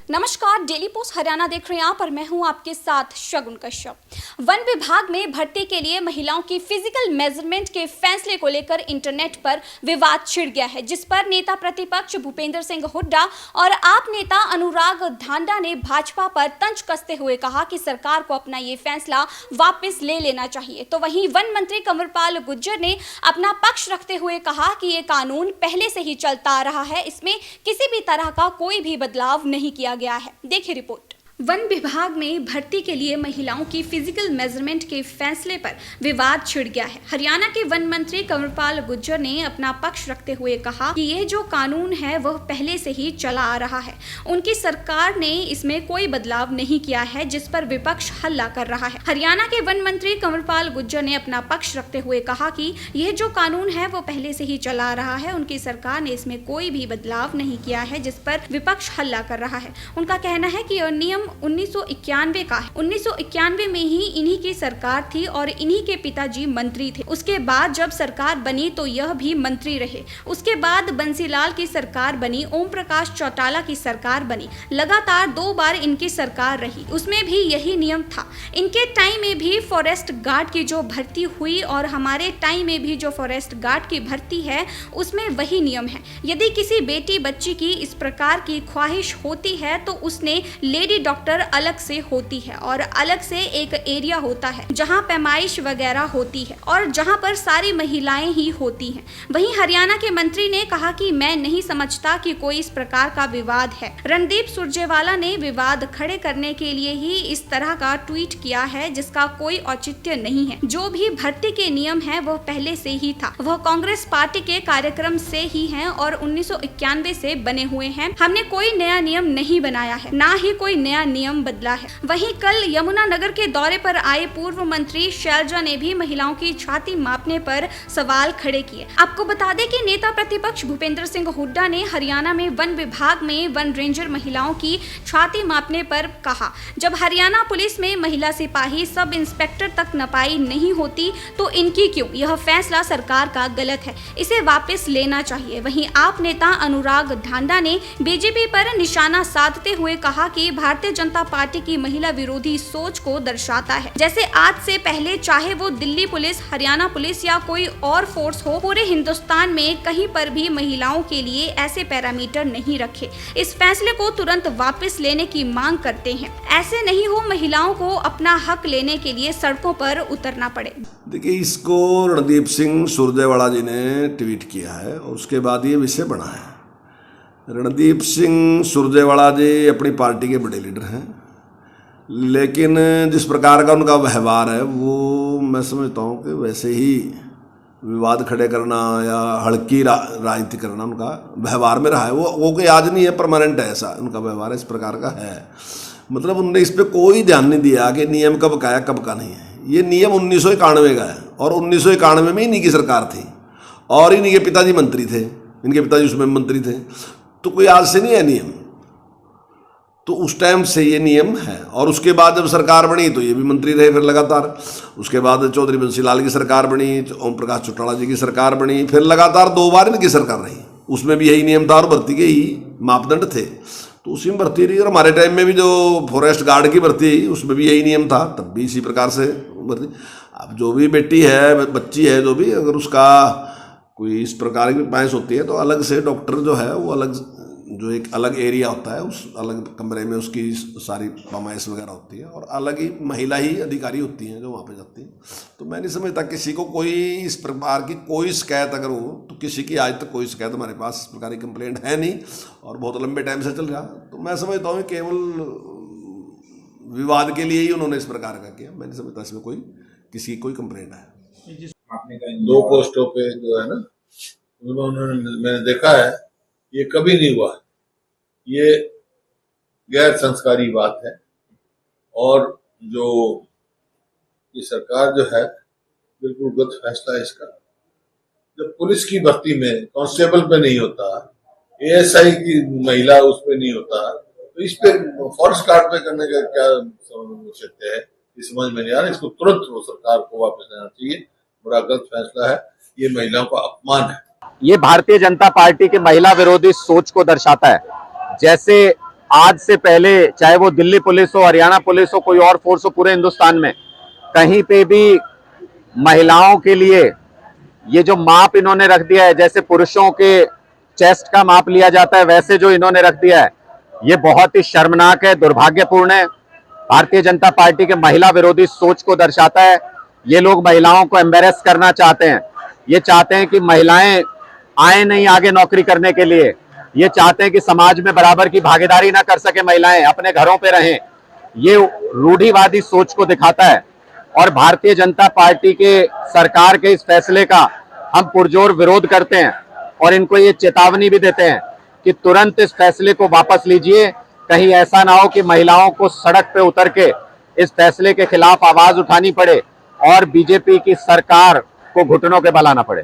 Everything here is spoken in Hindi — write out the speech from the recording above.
नमस्कार, डेली पोस्ट हरियाणा देख रहे हैं आप और मैं हूं आपके साथ शगुन कश्यप। वन विभाग में भर्ती के लिए महिलाओं की फिजिकल मेजरमेंट के फैसले को लेकर इंटरनेट पर विवाद छिड़ गया है, जिस पर नेता प्रतिपक्ष भूपेंद्र सिंह हुड्डा और आप नेता अनुराग धांडा ने भाजपा पर तंज कसते हुए कहा कि सरकार को अपना ये फैसला वापस ले लेना चाहिए। तो वहीं वन मंत्री कंवरपाल गुर्जर ने अपना पक्ष रखते हुए कहा कि ये कानून पहले से ही चलता आ रहा है, इसमें किसी भी तरह का कोई भी बदलाव नहीं किया गया है। देखिए रिपोर्ट। वन विभाग में भर्ती के लिए महिलाओं की फिजिकल मेजरमेंट के फैसले पर विवाद छिड़ गया है। हरियाणा के वन मंत्री कंवरपाल गुर्जर ने अपना पक्ष रखते हुए कहा कि यह जो कानून है वह पहले से ही चला आ रहा है, उनकी सरकार ने इसमें कोई बदलाव नहीं किया है, जिस पर विपक्ष हल्ला कर रहा है। हरियाणा के वन मंत्री कंवरपाल गुर्जर ने अपना पक्ष रखते हुए कहा कि यह जो कानून है वो पहले से ही चला आ रहा है, उनकी सरकार ने इसमें कोई भी बदलाव नहीं किया है, जिस पर विपक्ष हल्ला कर रहा है। उनका कहना है कि यह नियम 1991 का है। 1991 में ही इन्हीं की सरकार थी और इन्हीं के पिताजी मंत्री थे। उसके बाद जब सरकार बनी तो यह भी मंत्री रहे। उसके बाद बंसीलाल की सरकार बनी, ओम प्रकाश चौटाला की सरकार बनी, लगातार 2 बार इनकी सरकार रही, उसमें भी यही नियम था। इनके टाइम में भी फॉरेस्ट गार्ड की जो भर्ती हुई और हमारे टाइम में भी जो फॉरेस्ट गार्ड की भर्ती है उसमें वही नियम है। यदि किसी बेटी बच्ची की इस प्रकार की ख्वाहिश होती है तो उसने लेडी डॉक्टर अलग से होती है और अलग से एक एरिया होता है जहां पैमाइश वगैरह होती है और जहां पर सारी महिलाएं ही होती हैं। वहीं हरियाणा के मंत्री ने कहा कि मैं नहीं समझता कि कोई इस प्रकार का विवाद है। रणदीप सुरजेवाला ने विवाद खड़े करने के लिए ही इस तरह का ट्वीट किया है, जिसका कोई औचित्य नहीं है। जो भी भर्ती के नियम है वह पहले से ही था, वह कांग्रेस पार्टी के कार्यक्रम से ही है और 1991 से बने हुए हैं। हमने कोई नया नियम नहीं बनाया है, ना ही कोई नया नियम बदला है। वहीं कल यमुनानगर के दौरे पर आए पूर्व मंत्री शैलजा ने भी महिलाओं की छाती मापने पर सवाल खड़े किए। आपको बता दें कि नेता प्रतिपक्ष भूपेंद्र सिंह हुड्डा ने हरियाणा में वन विभाग में वन रेंजर महिलाओं की छाती मापने पर कहा, जब हरियाणा पुलिस में महिला सिपाही सब इंस्पेक्टर तक नपाई नहीं होती तो इनकी क्यों? यह फैसला सरकार का गलत है, इसे वापस लेना चाहिए। वहीं आप नेता अनुराग धांडा ने बीजेपी पर निशाना साधते हुए कहा कि भारतीय जनता पार्टी की महिला विरोधी सोच को दर्शाता है। जैसे आज से पहले चाहे वो दिल्ली पुलिस, हरियाणा पुलिस या कोई और फोर्स हो, पूरे हिंदुस्तान में कहीं पर भी महिलाओं के लिए ऐसे पैरामीटर नहीं रखे। इस फैसले को तुरंत वापस लेने की मांग करते हैं। ऐसे नहीं हो महिलाओं को अपना हक लेने के लिए सड़कों पर उतरना पड़े। देखिए, इसको रणदीप सिंह सुरजेवाला जी ने ट्वीट किया है और उसके बाद ये विषय बना है। रणदीप सिंह सुरजेवाला जी अपनी पार्टी के बड़े लीडर हैं, लेकिन जिस प्रकार का उनका व्यवहार है वो मैं समझता हूँ कि वैसे ही विवाद खड़े करना या हल्की राजनीति करना उनका व्यवहार में रहा है। वो कोई आज नहीं है, परमानेंट है, ऐसा उनका व्यवहार इस प्रकार का है। मतलब उन्होंने इस पर कोई ध्यान नहीं दिया कि नियम कब का है कब का नहीं है। ये नियम 1991 का है और 1991 में इन्हीं की सरकार थी और इन्हीं के पिताजी मंत्री थे, इनके पिताजी उसमें मंत्री थे, तो कोई आज से नहीं है नियम। तो उस टाइम से ये नियम है और उसके बाद जब सरकार बनी तो ये भी मंत्री रहे फिर लगातार। उसके बाद चौधरी बंसीलाल की सरकार बनी, ओम प्रकाश चौटाला जी की सरकार बनी, फिर लगातार 2 बार इनकी सरकार रही। उसमें भी यही नियम था और भर्ती के ही मापदंड थे, तो उसी में भर्ती रही। और हमारे टाइम में भी जो फॉरेस्ट गार्ड की भर्ती है उसमें भी यही नियम था, तब भी इसी प्रकार से भर्ती। अब जो भी बेटी है, बच्ची है, जो भी, अगर उसका कोई इस प्रकार की पैंस होती है तो अलग से डॉक्टर जो है वो अलग, जो एक अलग एरिया होता है उस अलग कमरे में उसकी सारी पैमाइश वगैरह होती है और अलग ही महिला ही अधिकारी होती हैं जो वहाँ पे जाती हैं। तो मैं नहीं समझता किसी को कोई इस प्रकार की कोई शिकायत अगर हो, तो किसी की आज तक कोई शिकायत हमारे पास इस प्रकार की कंप्लेंट है नहीं और बहुत लंबे टाइम से चल रहा। तो मैं समझता हूँ केवल विवाद के लिए ही उन्होंने इस प्रकार का किया। मैं नहीं समझता इसमें कोई किसी की कोई कंप्लेंट है। आपने कहा 2 पोस्टों पे जो है ना, उन्होंने, मैंने देखा है ये कभी नहीं हुआ। ये गैर संस्कारी बात है और जो ये सरकार जो है बिल्कुल गलत फैसला है इसका। जब पुलिस की भर्ती में कांस्टेबल पे नहीं होता, एएसआई की महिला उस पे नहीं होता, तो इस पे फॉरेस्ट गार्ड पे करने का क्या सकते हैं, ये समझ में नहीं आ रहा। इसको तुरंत वो सरकार को वापस लेना चाहिए। बड़ा गलत फैसला है, ये महिलाओं का अपमान है। ये भारतीय जनता पार्टी की महिला विरोधी सोच को दर्शाता है। जैसे आज से पहले चाहे वो दिल्ली पुलिस हो, हरियाणा पुलिस हो, कोई और फोर्स हो, पूरे हिंदुस्तान में कहीं पे भी महिलाओं के लिए ये जो माप इन्होंने रख दिया है, जैसे पुरुषों के चेस्ट का माप लिया जाता है वैसे जो इन्होंने रख दिया है, ये बहुत ही शर्मनाक है, दुर्भाग्यपूर्ण है। भारतीय जनता पार्टी के महिला विरोधी सोच को दर्शाता है। ये लोग महिलाओं को एम्बेरस करना चाहते हैं। ये चाहते हैं कि महिलाएं आए नहीं आगे नौकरी करने के लिए। ये चाहते हैं कि समाज में बराबर की भागीदारी ना कर सके महिलाएं, अपने घरों पे रहें। ये रूढ़िवादी सोच को दिखाता है और भारतीय जनता पार्टी के सरकार के इस फैसले का हम पुरजोर विरोध करते हैं और इनको ये चेतावनी भी देते हैं कि तुरंत इस फैसले को वापस लीजिए। कहीं ऐसा ना हो कि महिलाओं को सड़क पे उतर के इस फैसले के खिलाफ आवाज उठानी पड़े और बीजेपी की सरकार को घुटनों के बल आना पड़े।